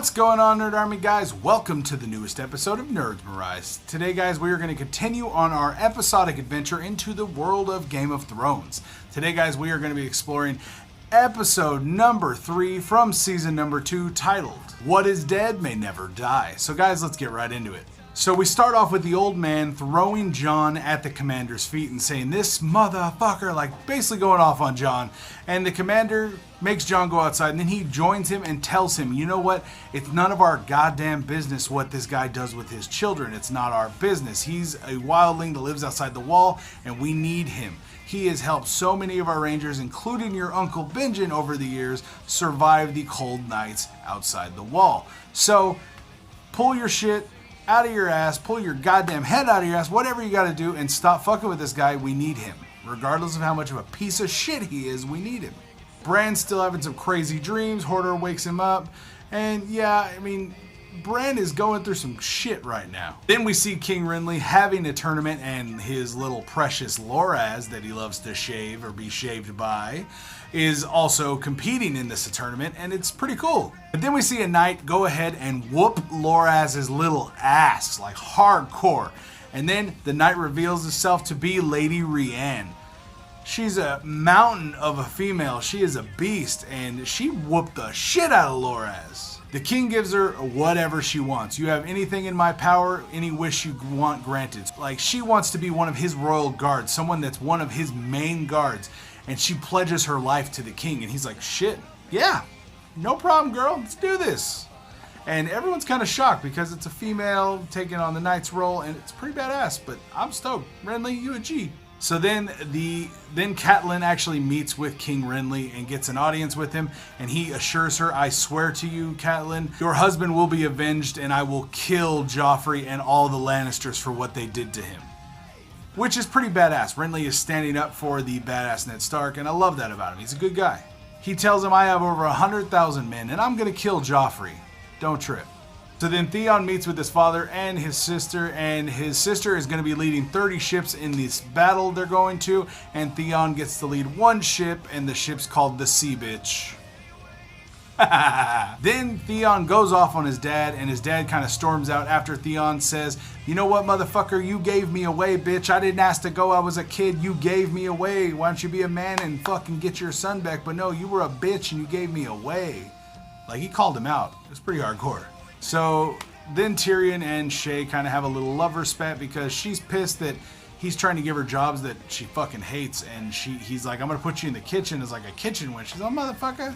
What's going on, Nerd Army guys? Welcome to the newest episode of Nerdsmerized. Today, guys, we are going to continue on our episodic adventure into the world of Game of Thrones. Today, guys, we are going to be exploring episode number 3 from season number 2, titled, What is Dead May Never Die. So, guys, let's get right into it. So we start off with the old man throwing Jon at the commander's feet and saying, "This motherfucker," like basically going off on Jon. And the commander makes Jon go outside, and then he joins him and tells him, "You know what? It's none of our goddamn business what this guy does with his children. It's not our business. He's a wildling that lives outside the wall, and we need him. He has helped so many of our rangers, including your Uncle Benjen over the years, survive the cold nights outside the wall. So pull your shit out of your ass, pull your goddamn head out of your ass, whatever you gotta do, and stop fucking with this guy. We need him. Regardless of how much of a piece of shit he is, we need him." Bran's still having some crazy dreams. Hodor wakes him up. And yeah, I mean, Bran is going through some shit right now. Then we see King Renly having a tournament, and his little precious Loras that he loves to shave or be shaved by is also competing in this tournament, and it's pretty cool. But then we see a knight go ahead and whoop Loras' little ass, like hardcore. And then the knight reveals herself to be Lady Rianne. She's a mountain of a female. She is a beast, and she whooped the shit out of Loras. The king gives her whatever she wants. "You have anything in my power, any wish you want granted." Like, she wants to be one of his royal guards, someone that's one of his main guards, and she pledges her life to the king, and he's like, "Shit, yeah, no problem, girl, let's do this." And everyone's kind of shocked because it's a female taking on the knight's role, and it's pretty badass, but I'm stoked. Renly, you a G. So then Catelyn actually meets with King Renly and gets an audience with him, and he assures her, "I swear to you, Catelyn, your husband will be avenged, and I will kill Joffrey and all the Lannisters for what they did to him." Which is pretty badass. Renly is standing up for the badass Ned Stark, and I love that about him. He's a good guy. He tells him, "I have over 100,000 men, and I'm going to kill Joffrey. Don't trip." So then Theon meets with his father and his sister is going to be leading 30 ships in this battle they're going to, and Theon gets to lead one ship, and the ship's called the Sea Bitch. Then Theon goes off on his dad, and his dad kind of storms out after Theon says, "You know what, motherfucker, you gave me away, bitch. I didn't ask to go, I was a kid, you gave me away. Why don't you be a man and fucking get your son back? But no, you were a bitch and you gave me away." Like, he called him out. It was pretty hardcore. So then Tyrion and Shay kind of have a little lover spat because she's pissed that he's trying to give her jobs that she fucking hates, and he's like, "I'm gonna put you in the kitchen as like a kitchen wench." She's like, "Motherfucker,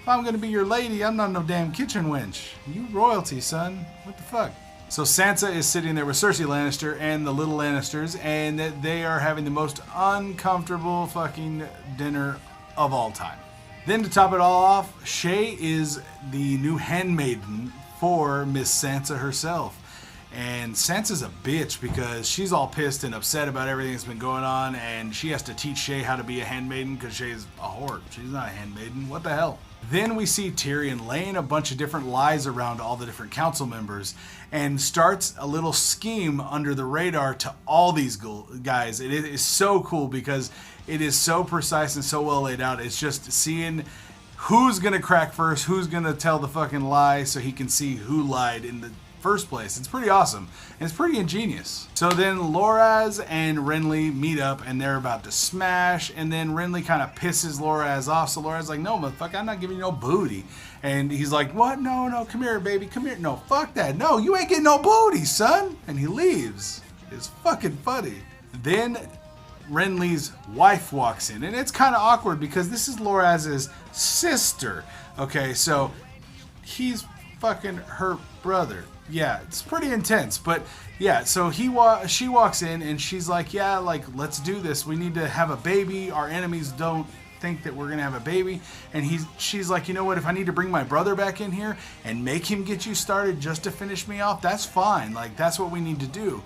if I'm gonna be your lady, I'm not no damn kitchen wench. You royalty, son. What the fuck?" So Sansa is sitting there with Cersei Lannister and the little Lannisters, and they are having the most uncomfortable fucking dinner of all time. Then to top it all off, Shay is the new handmaiden for Miss Sansa herself. And Sansa's a bitch because she's all pissed and upset about everything that's been going on, and she has to teach Shay how to be a handmaiden because Shay's a whore. She's not a handmaiden. What the hell? Then we see Tyrion laying a bunch of different lies around all the different council members and starts a little scheme under the radar to all these guys. It is so cool because it is so precise and so well laid out. It's just seeing who's gonna crack first, who's gonna tell the fucking lie so he can see who lied in the first place. It's pretty awesome, and it's pretty ingenious. So then Loras and Renly meet up, and they're about to smash, and then Renly kind of pisses Loras off, so Loras like, "No, motherfucker, I'm not giving you no booty." And he's like, "What? No, come here, baby, come here. No, fuck that. No, you ain't getting no booty, son." And he leaves. It's fucking funny. Then Renly's wife walks in, and it's kind of awkward because this is Loras' sister. Okay, so he's fucking her brother. Yeah, it's pretty intense, but yeah, so she walks in and she's like, "Yeah, like, let's do this. We need to have a baby. Our enemies don't think that we're gonna have a baby." And she's like, "You know what, if I need to bring my brother back in here and make him get you started just to finish me off, that's fine. Like, that's what we need to do.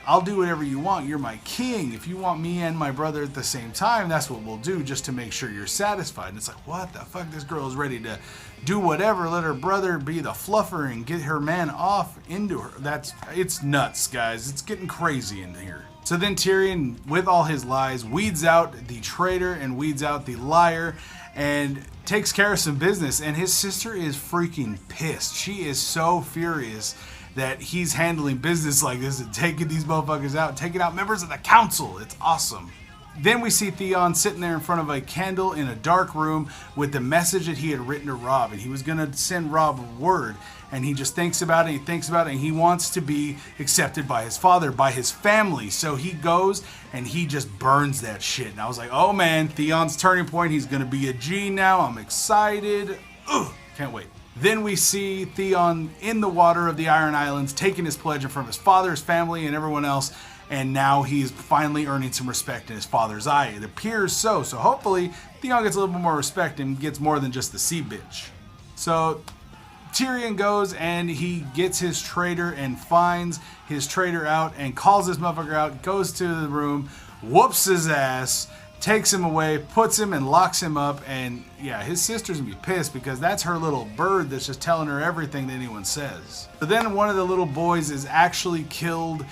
I'll do whatever you want. You're my king. If you want me and my brother at the same time, that's what we'll do, just to make sure you're satisfied." And it's like, what the fuck? This girl is ready to do whatever. Let her brother be the fluffer and get her man off into her. It's nuts, guys. It's getting crazy in here. So So then Tyrion, with all his lies, weeds out the traitor and weeds out the liar and takes care of some business. And his sister is freaking pissed. She is so furious that he's handling business like this and taking these motherfuckers out, taking out members of the council. It's awesome. Then we see Theon sitting there in front of a candle in a dark room with the message that he had written to Robb, and he was going to send Robb word, and he just thinks about it, and he wants to be accepted by his father, by his family. So he goes and he just burns that shit. And I was like, oh man, Theon's turning point. He's going to be a G now. I'm excited. Ugh, can't wait. Then we see Theon in the water of the Iron Islands taking his pledge in front of his father, his family, and everyone else. And now he's finally earning some respect in his father's eye. It appears so. So hopefully Theon gets a little bit more respect and gets more than just the sea bitch. So Tyrion goes and he gets his traitor and finds his traitor out and calls this motherfucker out, goes to the room, whoops his ass, takes him away, puts him and locks him up. And yeah, his sister's gonna be pissed because that's her little bird that's just telling her everything that anyone says. But then one of the little boys is actually killed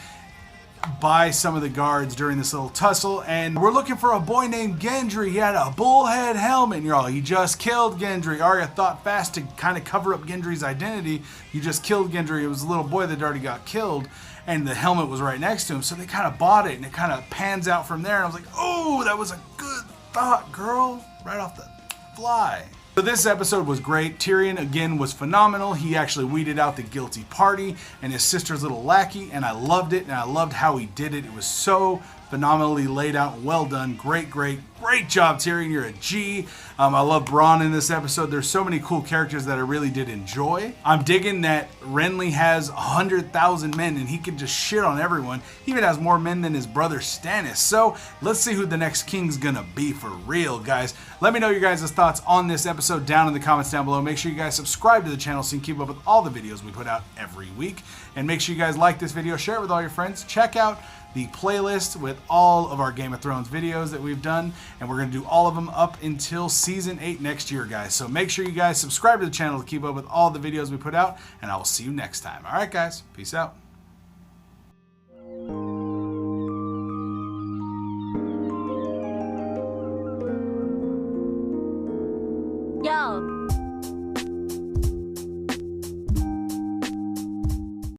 by some of the guards during this little tussle, and we're looking for a boy named Gendry. He had a bullhead helmet, and you're all, you just killed Gendry. Arya thought fast to kind of cover up Gendry's identity. You just killed Gendry. It was a little boy that already got killed, and the helmet was right next to him, so they kind of bought it, and it kind of pans out from there, and I was like, oh, that was a good thought, girl, right off the fly. So this episode was great. Tyrion, again, was phenomenal. He actually weeded out the guilty party and his sister's little lackey, and I loved it, and I loved how he did it. It was so phenomenally laid out and well done. Great job, Tyrion. You're a G. I love Bronn in this episode. There's so many cool characters that I really did enjoy. I'm digging that Renly has 100,000 men and he can just shit on everyone. He even has more men than his brother Stannis. So let's see who the next king's gonna be for real, guys. Let me know your guys' thoughts on this episode down in the comments down below. Make sure you guys subscribe to the channel so you can keep up with all the videos we put out every week. And make sure you guys like this video, share it with all your friends. Check out the playlist with all of our Game of Thrones videos that we've done, and we're going to do all of them up until Season 8 next year, guys. So make sure you guys subscribe to the channel to keep up with all the videos we put out, and I will see you next time. All right, guys. Peace out.